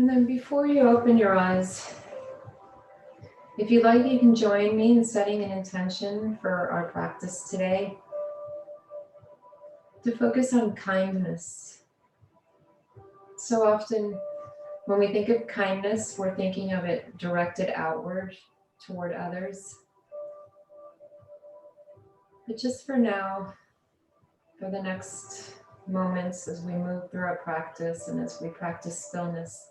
And then before you open your eyes, if you'd like, you can join me in setting an intention for our practice today to focus on kindness. So often when we think of kindness, we're thinking of it directed outward toward others. But just for now, for the next moments as we move through our practice and as we practice stillness,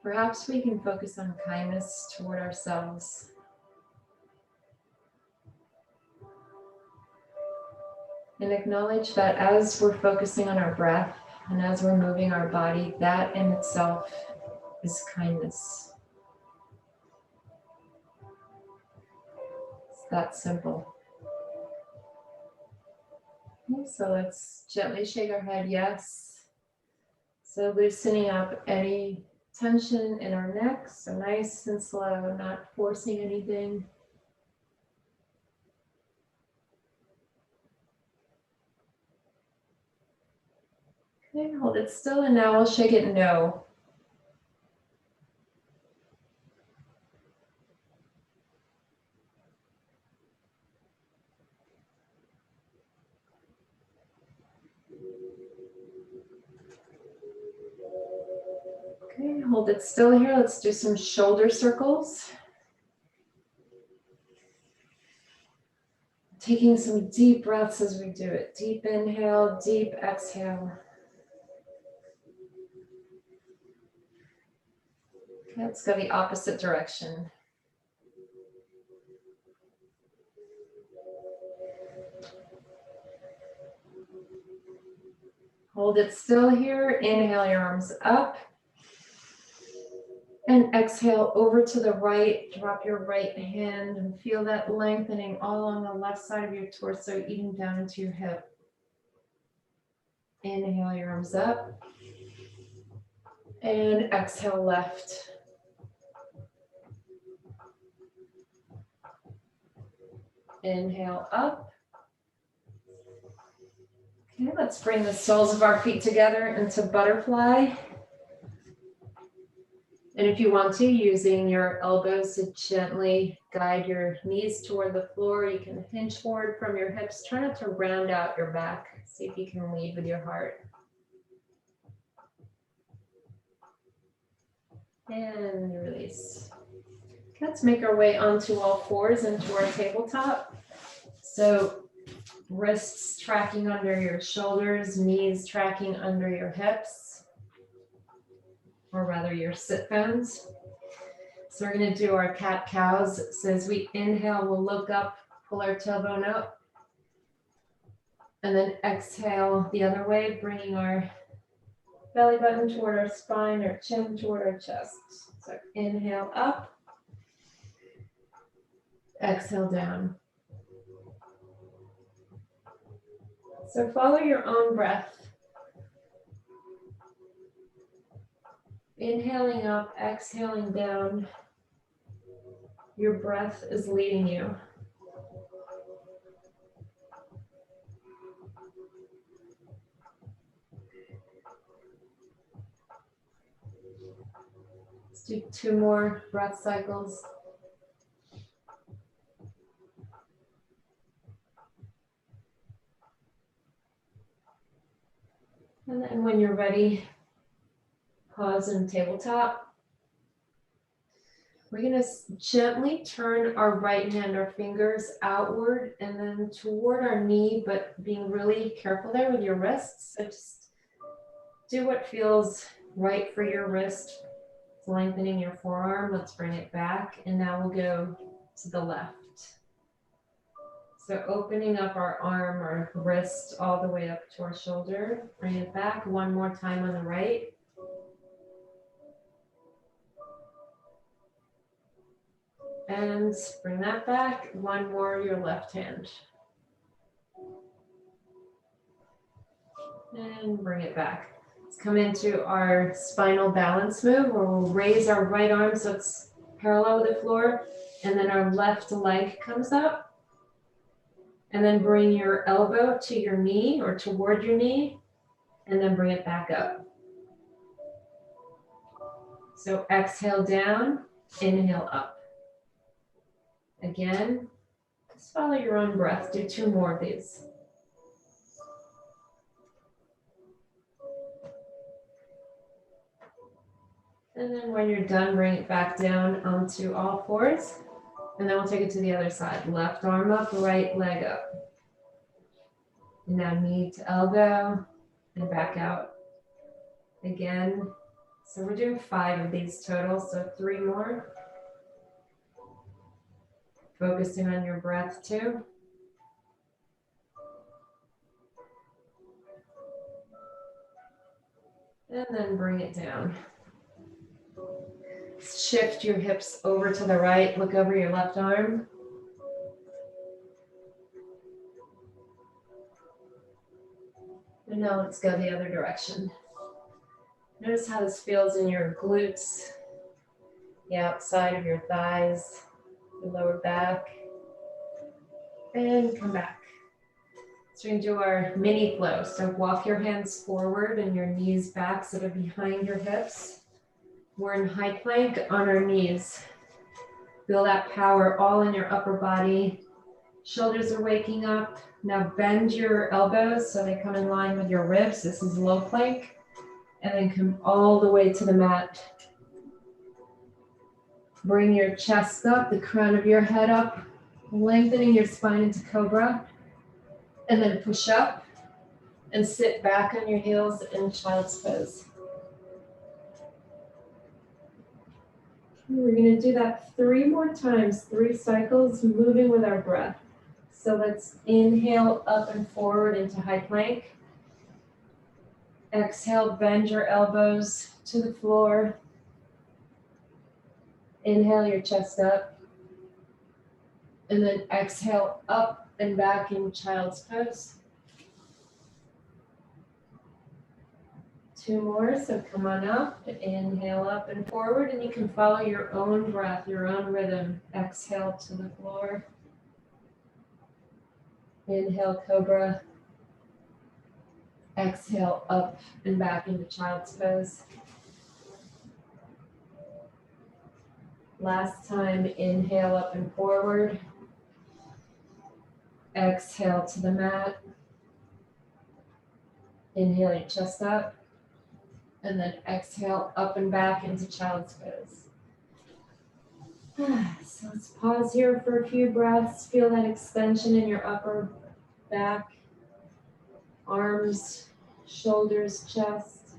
perhaps we can focus on kindness toward ourselves. And acknowledge that as we're focusing on our breath and as we're moving our body, that in itself is kindness. It's that simple. Okay, so let's gently shake our head, yes. So loosening up any tension in our neck, so nice and slow, not forcing anything. Okay, hold it still, and now we'll shake it no. Okay, hold it still here. Let's do some shoulder circles. Taking some deep breaths as we do it. Deep inhale, deep exhale. Okay, let's go the opposite direction. Hold it still here. Inhale your arms up. And exhale over to the right. Drop your right hand and feel that lengthening all along the left side of your torso, even down into your hip. Inhale your arms up. And exhale left. Inhale up. Okay, let's bring the soles of our feet together into butterfly. And if you want to, using your elbows to gently guide your knees toward the floor, you can hinge forward from your hips. Try not to round out your back. See if you can lead with your heart. And release. Let's make our way onto all fours into our tabletop. So wrists tracking under your shoulders, knees tracking under your hips, or rather your sit bones. So we're going to do our cat-cows. So as we inhale, we'll look up, pull our tailbone up, and then exhale the other way, bringing our belly button toward our spine, our chin toward our chest. So inhale up, exhale down. So follow your own breath. Inhaling up, exhaling down. Your breath is leading you. Let's do 2 more breath cycles. And then when you're ready, pause in tabletop. We're going to gently turn our right hand, our fingers outward and then toward our knee, but being really careful there with your wrists. So just do what feels right for your wrist. Lengthening your forearm. Let's bring it back. And now we'll go to the left. So opening up our arm or wrist all the way up to our shoulder. Bring it back 1 more time on the right. And bring that back. 1 more, your left hand. And bring it back. Let's come into our spinal balance move where we'll raise our right arm so it's parallel with the floor. And then our left leg comes up. And then bring your elbow to your knee or toward your knee. And then bring it back up. So exhale down, inhale up. Again, just follow your own breath. Do 2 more of these. And then when you're done, bring it back down onto all fours. And then we'll take it to the other side. Left arm up, right leg up. And now knee to elbow and back out. Again. So we're doing 5 of these total, so 3 more. Focusing on your breath too. And then bring it down. Shift your hips over to the right. Look over your left arm. And now let's go the other direction. Notice how this feels in your glutes, the outside of your thighs, the lower back. And come back. So we're going to do our mini flow. So walk your hands forward and your knees back so they're behind your hips. We're in high plank on our knees. Feel that power all in your upper body. Shoulders are waking up. Now bend your elbows so they come in line with your ribs. This is low plank. And then come all the way to the mat. Bring your chest up, the crown of your head up, lengthening your spine into cobra. And then push up and sit back on your heels in child's pose. We're going to do that 3 more times, 3 cycles, moving with our breath. So let's inhale up and forward into high plank. Exhale, bend your elbows to the floor. Inhale your chest up. And then exhale up and back in child's pose. 2 more, so come on up, inhale up and forward, and you can follow your own breath, your own rhythm. Exhale to the floor. Inhale, cobra. Exhale up and back into child's pose. Last time, inhale up and forward. Exhale to the mat. Inhale your chest up. And then exhale up and back into child's pose. So let's pause here for a few breaths. Feel that extension in your upper back, arms, shoulders, chest.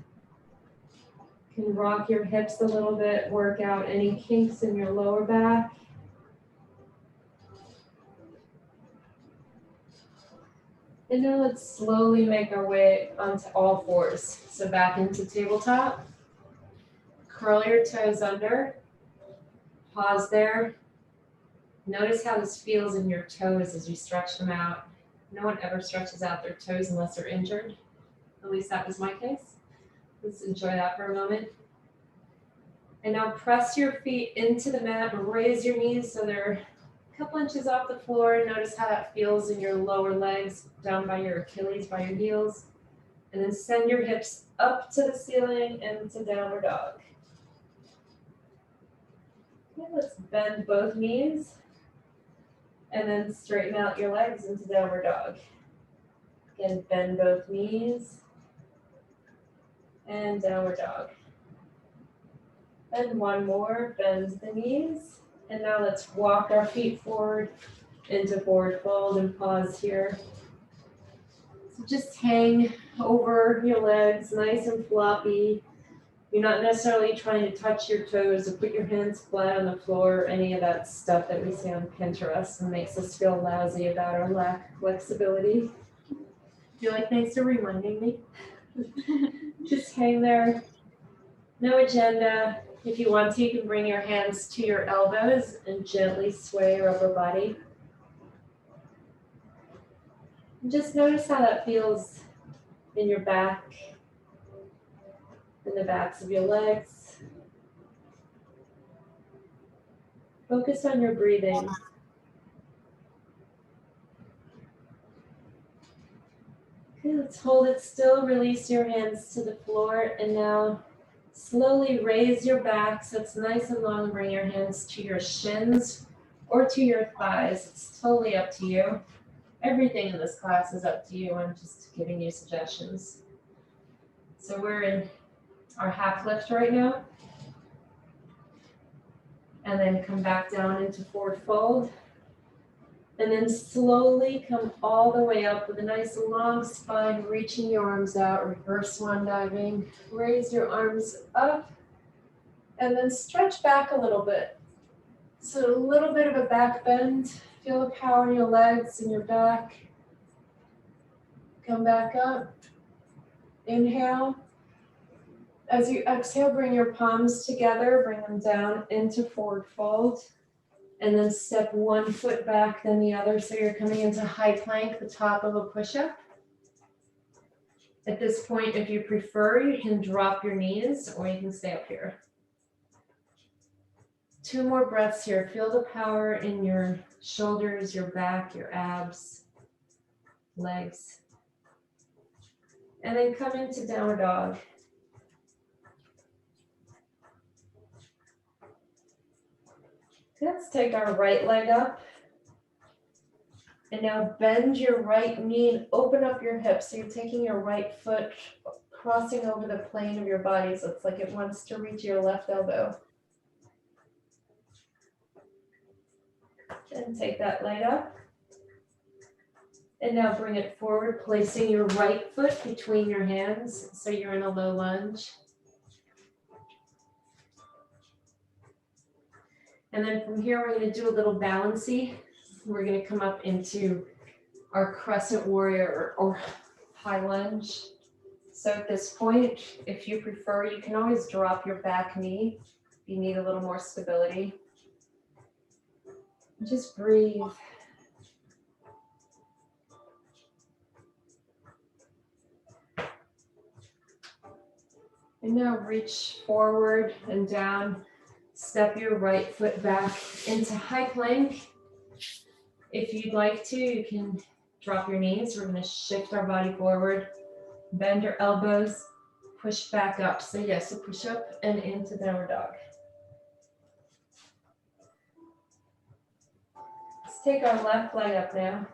You can rock your hips a little bit, work out any kinks in your lower back. And now let's slowly make our way onto all fours. So back into tabletop. Curl your toes under. Pause there. Notice how this feels in your toes as you stretch them out. No one ever stretches out their toes unless they're injured. At least that was my case. Let's enjoy that for a moment. And now press your feet into the mat and raise your knees so they're a couple inches off the floor. Notice how that feels in your lower legs, down by your Achilles, by your heels. And then send your hips up to the ceiling and to downward dog. Okay, let's bend both knees. And then straighten out your legs into downward dog. Again, bend both knees. And downward dog. And 1 more, bend the knees. And now let's walk our feet forward into forward fold and pause here. So just hang over your legs, nice and floppy. You're not necessarily trying to touch your toes or put your hands flat on the floor or any of that stuff that we see on Pinterest and makes us feel lousy about our lack of flexibility. You're like, thanks for reminding me. Just hang there. No agenda. If you want to, you can bring your hands to your elbows and gently sway your upper body. And just notice how that feels in your back, in the backs of your legs. Focus on your breathing. Okay, let's hold it still. Release your hands to the floor and now Slowly raise your back so it's nice and long. Bring your hands to your shins or to your thighs. It's totally up to you. Everything in this class is up to you. I'm just giving you suggestions. So we're in our half lift right now. And then come back down into forward fold. And then slowly come all the way up with a nice long spine, reaching your arms out, reverse swan diving. Raise your arms up and then stretch back a little bit. So a little bit of a back bend. Feel the power in your legs and your back. Come back up. Inhale. As you exhale, bring your palms together, bring them down into forward fold. And then step one foot back, then the other. So you're coming into high plank, the top of a push-up. At this point, if you prefer, you can drop your knees or you can stay up here. 2 more breaths here. Feel the power in your shoulders, your back, your abs, legs. And then come into downward dog. Let's take our right leg up. And now bend your right knee and open up your hips. So you're taking your right foot, crossing over the plane of your body. So it's like it wants to reach your left elbow. And take that leg up. And now bring it forward, placing your right foot between your hands. So you're in a low lunge. And then from here, we're going to do a little balancey. We're going to come up into our Crescent Warrior or high lunge. So at this point, if you prefer, you can always drop your back knee if you need a little more stability. Just breathe. And now reach forward and down. Step your right foot back into high plank. If you'd like to, you can drop your knees. We're going to shift our body forward. Bend your elbows. Push back up. So yes, a push up and into downward dog. Let's take our left leg up now.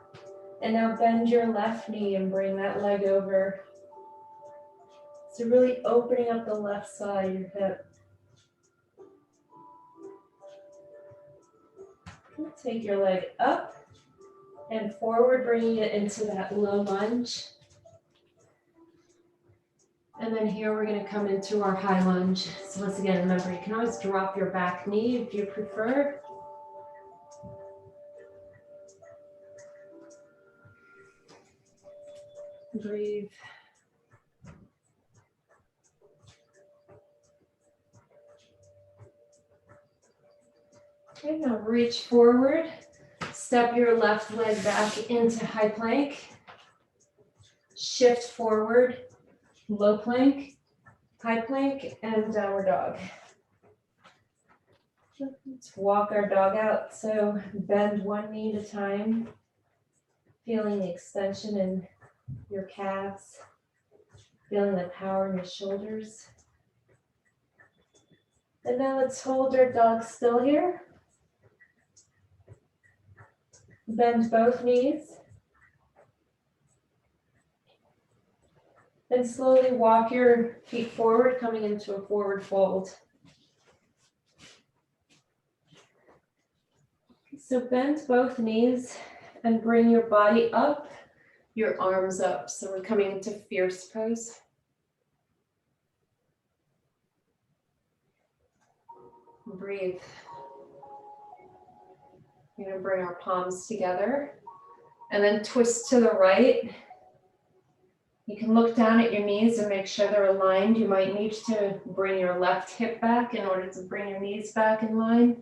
And now bend your left knee and bring that leg over. So really opening up the left side of your hip. Take your leg up and forward, bringing it into that low lunge. And then here we're going to come into our high lunge. So once again, remember, you can always drop your back knee if you prefer. Breathe. Okay, now reach forward. Step your left leg back into high plank. Shift forward, low plank, high plank, and downward dog. Let's walk our dog out. So bend one knee at a time, feeling the extension in your calves, feeling the power in your shoulders. And now let's hold our dog still here. Bend both knees. And slowly walk your feet forward, coming into a forward fold. So bend both knees and bring your body up, your arms up. So we're coming into fierce pose. Breathe. We're going to bring our palms together and then twist to the right. You can look down at your knees and make sure they're aligned. You might need to bring your left hip back in order to bring your knees back in line.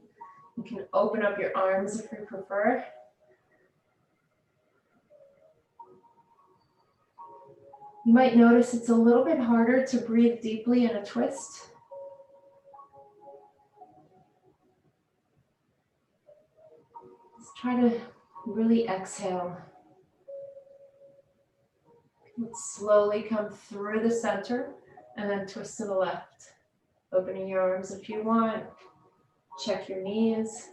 You can open up your arms if you prefer. You might notice it's a little bit harder to breathe deeply in a twist. Let's try to really exhale. Let's slowly come through the center and then twist to the left. Opening your arms if you want. Check your knees.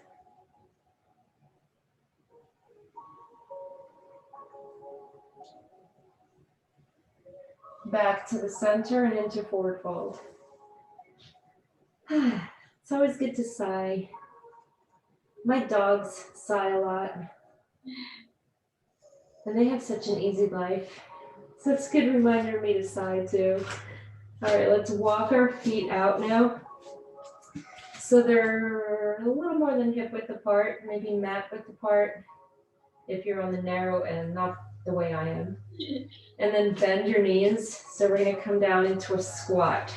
Back to the center and into forward fold. It's always good to sigh. My dogs sigh a lot. And they have such an easy life. So it's a good reminder for me to sigh too. All right, let's walk our feet out now. So they're a little more than hip width apart, maybe mat width apart if you're on the narrow end, not the way I am. And then bend your knees. So we're gonna come down into a squat.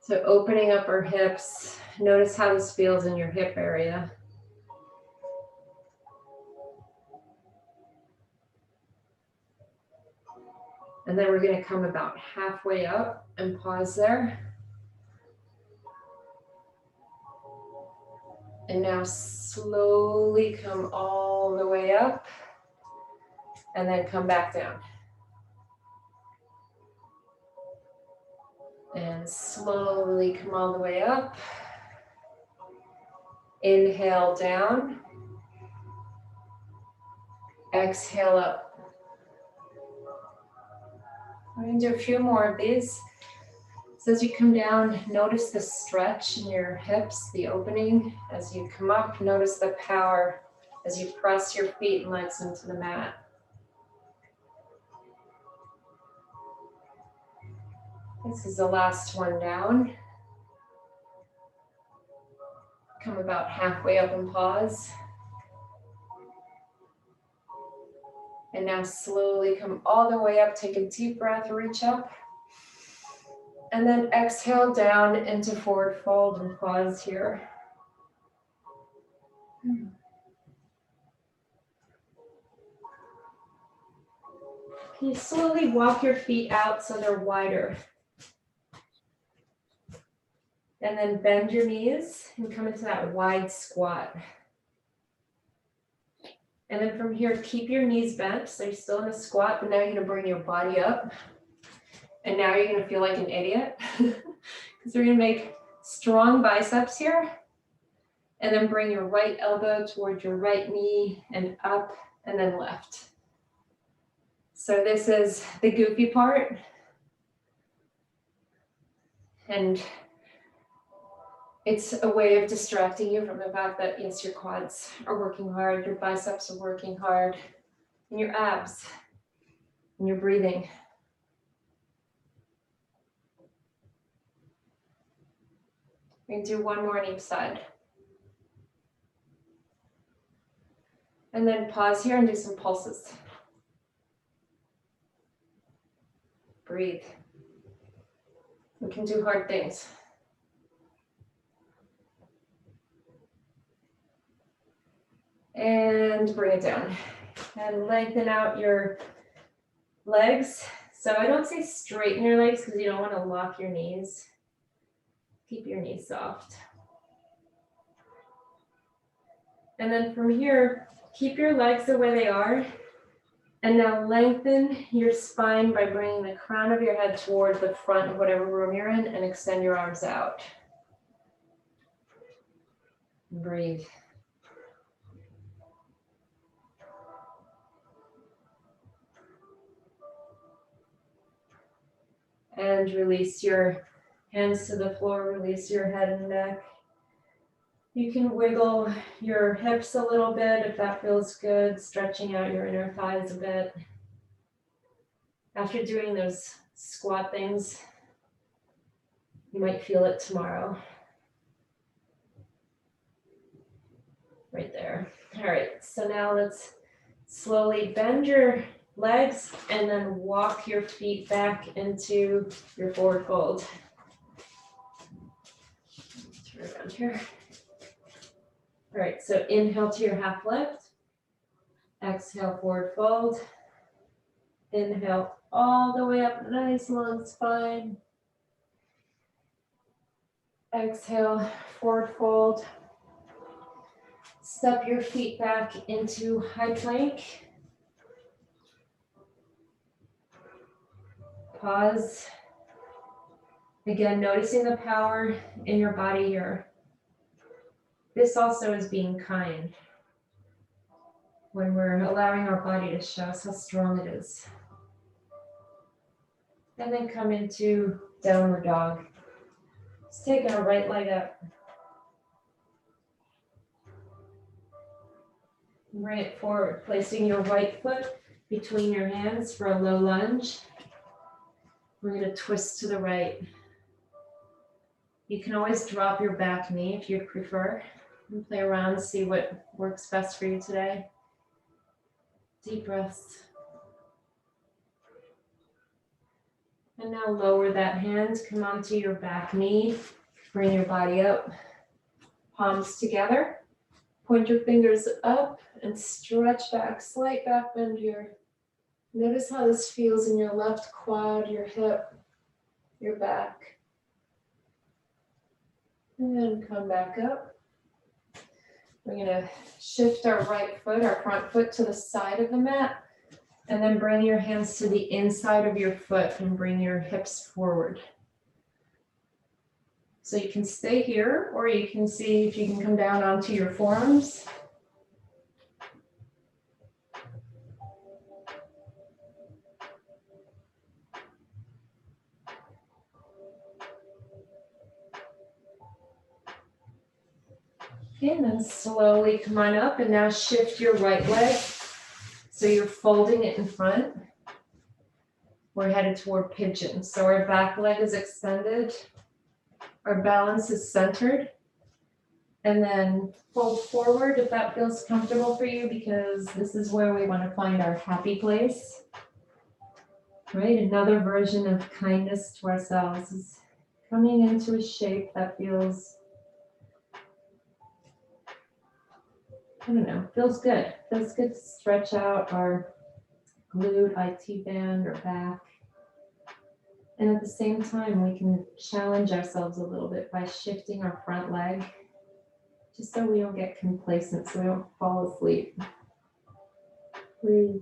So opening up our hips, notice how this feels in your hip area. And then we're gonna come about halfway up and pause there. And now slowly come all the way up and then come back down. And slowly come all the way up. Inhale down. Exhale up. We're going to do a few more of these. So as you come down, notice the stretch in your hips, the opening. As you come up, notice the power as you press your feet and legs into the mat. This is the last one down. Come about halfway up and pause. And now slowly come all the way up, take a deep breath, reach up. And then exhale down into forward fold and pause here. Can you slowly walk your feet out so they're wider? And then bend your knees and come into that wide squat. And then from here, keep your knees bent. So you're still in a squat, but now you're gonna bring your body up. And now you're gonna feel like an idiot because we're gonna make strong biceps here. And then bring your right elbow towards your right knee and up and then left. So this is the goofy part. And it's a way of distracting you from the fact that yes, your quads are working hard, your biceps are working hard, and your abs, and your breathing. We're gonna do one more on each side. And then pause here and do some pulses. Breathe. We can do hard things. And bring it down. And lengthen out your legs. So I don't say straighten your legs because you don't want to lock your knees. Keep your knees soft. And then from here, keep your legs the way they are. And now lengthen your spine by bringing the crown of your head toward the front of whatever room you're in and extend your arms out. Breathe. And release your hands to the floor, release your head and neck. You can wiggle your hips a little bit if that feels good, stretching out your inner thighs a bit. After doing those squat things, you might feel it tomorrow. Right there. All right, so now let's slowly bend your legs and then walk your feet back into your forward fold. Turn around here. All right, so inhale to your half lift. Exhale, forward fold. Inhale all the way up, nice long spine. Exhale, forward fold. Step your feet back into high plank. Pause. Again, noticing the power in your body here. This also is being kind. When we're allowing our body to show us how strong it is. And then come into downward dog. Just taking our right leg up. Bring it forward, placing your right foot between your hands for a low lunge. We're going to twist to the right. You can always drop your back knee if you prefer. And play around, see what works best for you today. Deep breaths. And now lower that hand, come onto your back knee. Bring your body up, palms together. Point your fingers up and stretch back, slight back bend here. Notice how this feels in your left quad, your hip, your back. And then come back up. We're going to shift our right foot, our front foot to the side of the mat. And then bring your hands to the inside of your foot and bring your hips forward. So you can stay here, or you can see if you can come down onto your forearms. Okay, and then slowly come on up and now shift your right leg. So you're folding it in front. We're headed toward pigeon. So our back leg is extended. Our balance is centered. And then fold forward if that feels comfortable for you, because this is where we want to find our happy place. Right? Another version of kindness to ourselves is coming into a shape that feels, I don't know, feels good. Feels good to stretch out our glute, IT band, or back. And at the same time, we can challenge ourselves a little bit by shifting our front leg, just so we don't get complacent, so we don't fall asleep. Breathe.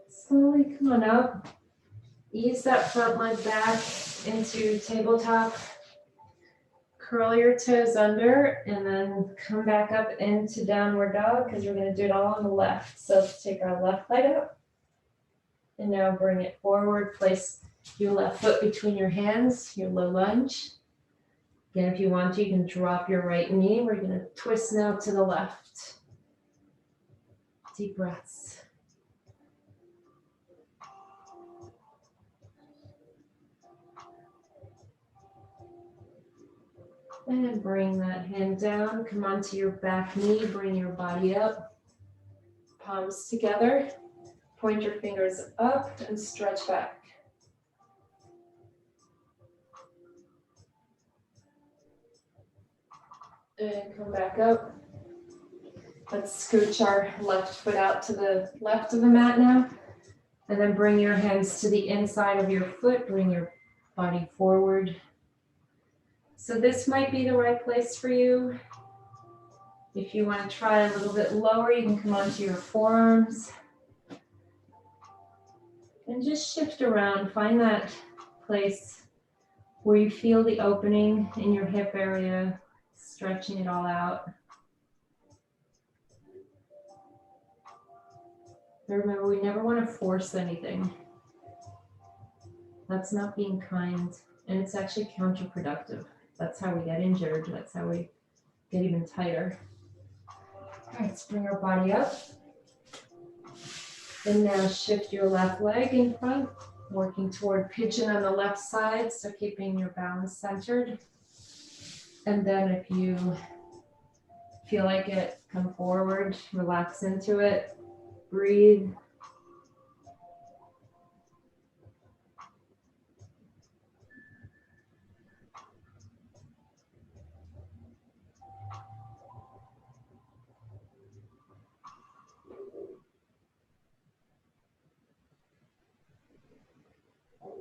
Slowly come on up. Ease that front leg back into tabletop. Curl your toes under and then come back up into downward dog, because we're going to do it all on the left. So let's take our left leg up and now bring it forward. Place your left foot between your hands, your low lunge. Again, if you want to, you can drop your right knee. We're going to twist now to the left. Deep breaths. And bring that hand down, come onto your back knee, bring your body up, palms together, point your fingers up and stretch back. And come back up. Let's scooch our left foot out to the left of the mat now. And then bring your hands to the inside of your foot, bring your body forward. So this might be the right place for you. If you want to try a little bit lower, you can come onto your forearms. And just shift around, find that place where you feel the opening in your hip area, stretching it all out. Remember, we never want to force anything. That's not being kind, and it's actually counterproductive. That's how we get injured. That's how we get even tighter. All right, let's bring our body up. And now shift your left leg in front, working toward pigeon on the left side, so keeping your balance centered. And then if you feel like it, come forward, relax into it, breathe.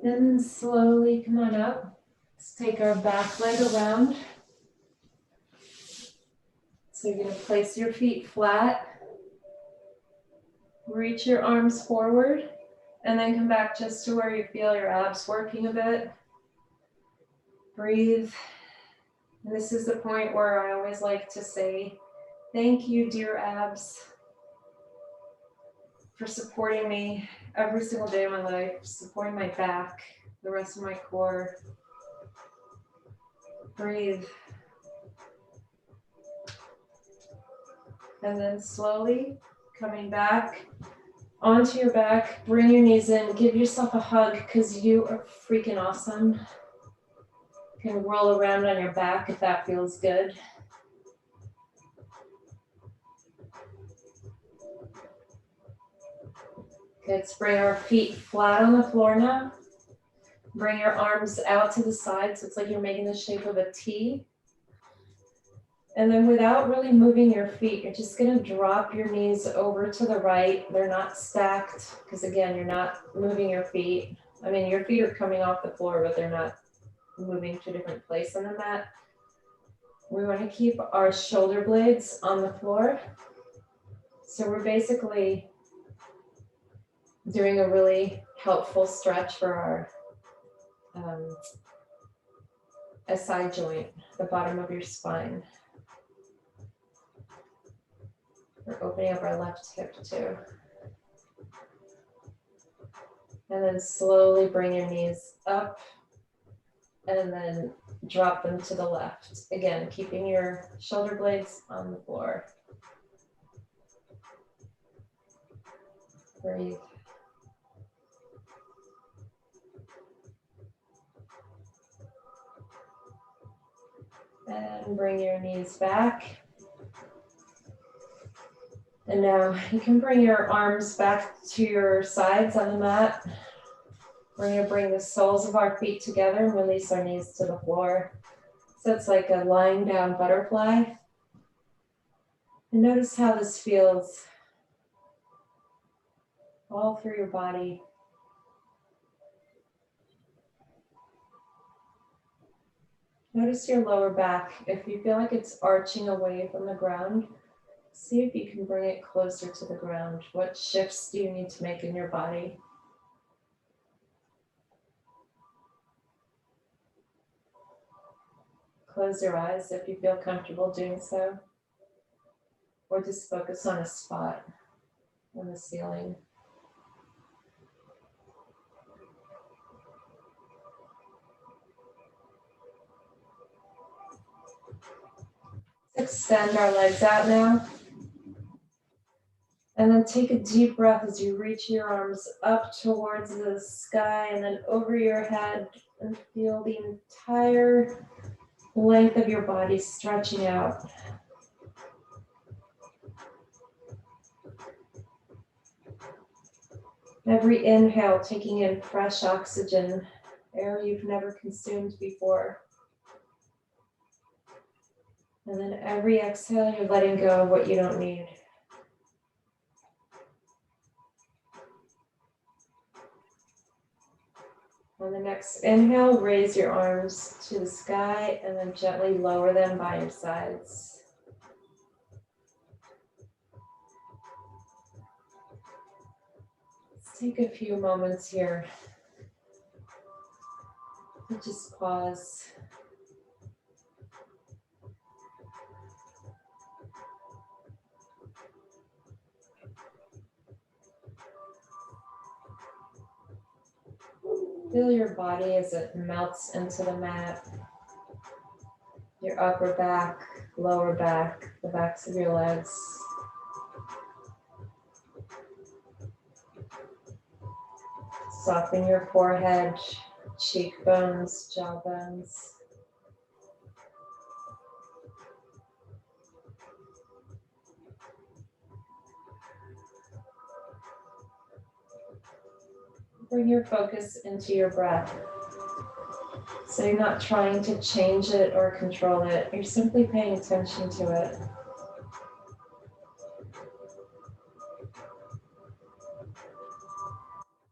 And slowly come on up. Let's take our back leg around. So you're going to place your feet flat. Reach your arms forward. And then come back just to where you feel your abs working a bit. Breathe. And this is the point where I always like to say, thank you, dear abs, for supporting me every single day of my life, supporting my back, the rest of my core. Breathe. And then slowly coming back onto your back, bring your knees in, give yourself a hug because you are freaking awesome. You can roll around on your back if that feels good. Good, let's bring our feet flat on the floor now. Bring your arms out to the side so it's like you're making the shape of a T. And then without really moving your feet, you're just going to drop your knees over to the right. They're not stacked because, again, you're not moving your feet. I mean, your feet are coming off the floor, but they're not moving to a different place on the mat. We want to keep our shoulder blades on the floor. So we're basically doing a really helpful stretch for our SI joint, the bottom of your spine. We're opening up our left hip too. And then slowly bring your knees up and then drop them to the left. Again, keeping your shoulder blades on the floor. Breathe. And bring your knees back. And now you can bring your arms back to your sides on the mat. We're going to bring the soles of our feet together and release our knees to the floor. So it's like a lying down butterfly. And notice how this feels all through your body. Notice your lower back. If you feel like it's arching away from the ground, see if you can bring it closer to the ground. What shifts do you need to make in your body? Close your eyes if you feel comfortable doing so. Or just focus on a spot on the ceiling. Extend our legs out now. And then take a deep breath as you reach your arms up towards the sky and then over your head and feel the entire length of your body stretching out. Every inhale, taking in fresh oxygen, air you've never consumed before. And then every exhale, you're letting go of what you don't need. On the next inhale, raise your arms to the sky and then gently lower them by your sides. Let's take a few moments here to just pause. Feel your body as it melts into the mat. Your upper back, lower back, the backs of your legs. Soften your forehead, cheekbones, jawbones. Bring your focus into your breath. So you're not trying to change it or control it. You're simply paying attention to it.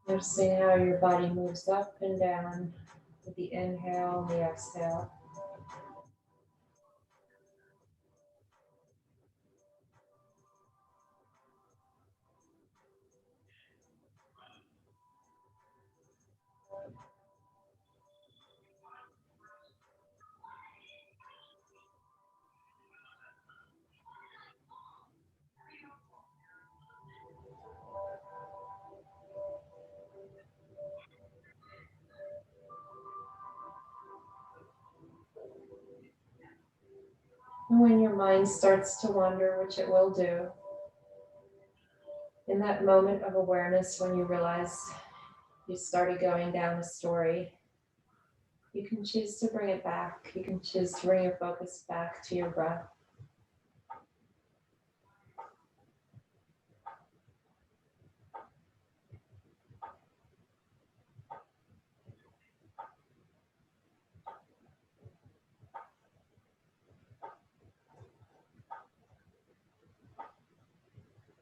Noticing how your body moves up and down with the inhale and the exhale. And when your mind starts to wander, which it will do, in that moment of awareness when you realize you started going down a story, you can choose to bring it back. You can choose to bring your focus back to your breath.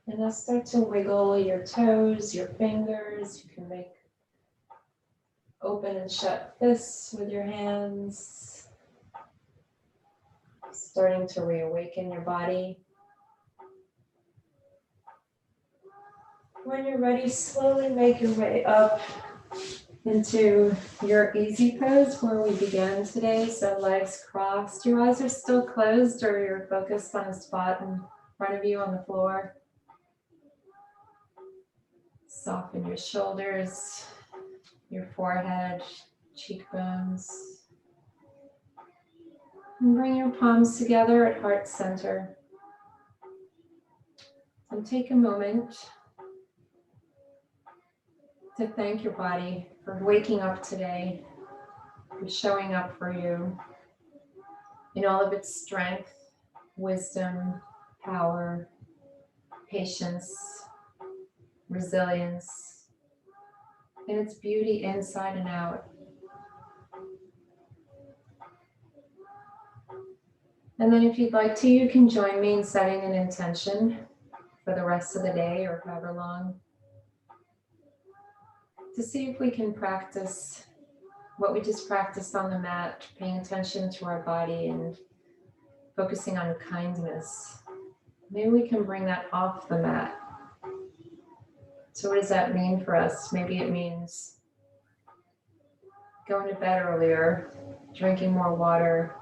And now start to wiggle your toes, your fingers. You can make open and shut fists with your hands. Starting to reawaken your body. When you're ready, slowly make your way up into your easy pose where we began today. So legs crossed. Your eyes are still closed or you're focused on a spot in front of you on the floor. Soften your shoulders, your forehead, cheekbones. And bring your palms together at heart center. And take a moment to thank your body for waking up today, for showing up for you in all of its strength, wisdom, power, patience, resilience, and its beauty inside and out. And then if you'd like to, you can join me in setting an intention for the rest of the day or however long to see if we can practice what we just practiced on the mat, paying attention to our body and focusing on kindness. Maybe we can bring that off the mat. So what does that mean for us? Maybe it means going to bed earlier, drinking more water,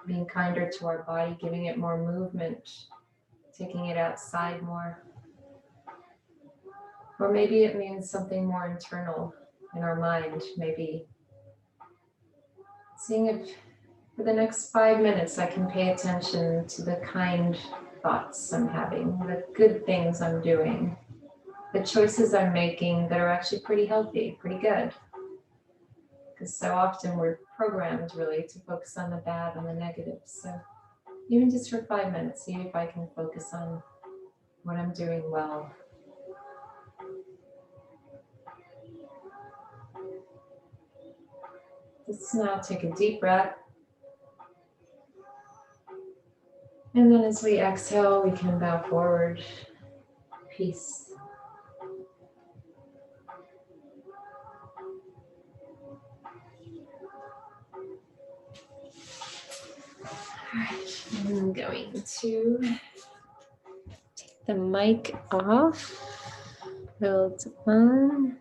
being kinder to our body, giving it more movement, taking it outside more. Or maybe it means something more internal in our mind, maybe seeing if for the next 5 minutes I can pay attention to the kind thoughts I'm having, the good things I'm doing, the choices I'm making that are actually pretty healthy, pretty good. Because so often we're programmed really to focus on the bad and the negative. So even just for 5 minutes, see if I can focus on what I'm doing well. Let's now take a deep breath. And then as we exhale, we can bow forward. Peace. All right, I'm going to take the mic off. Hold on.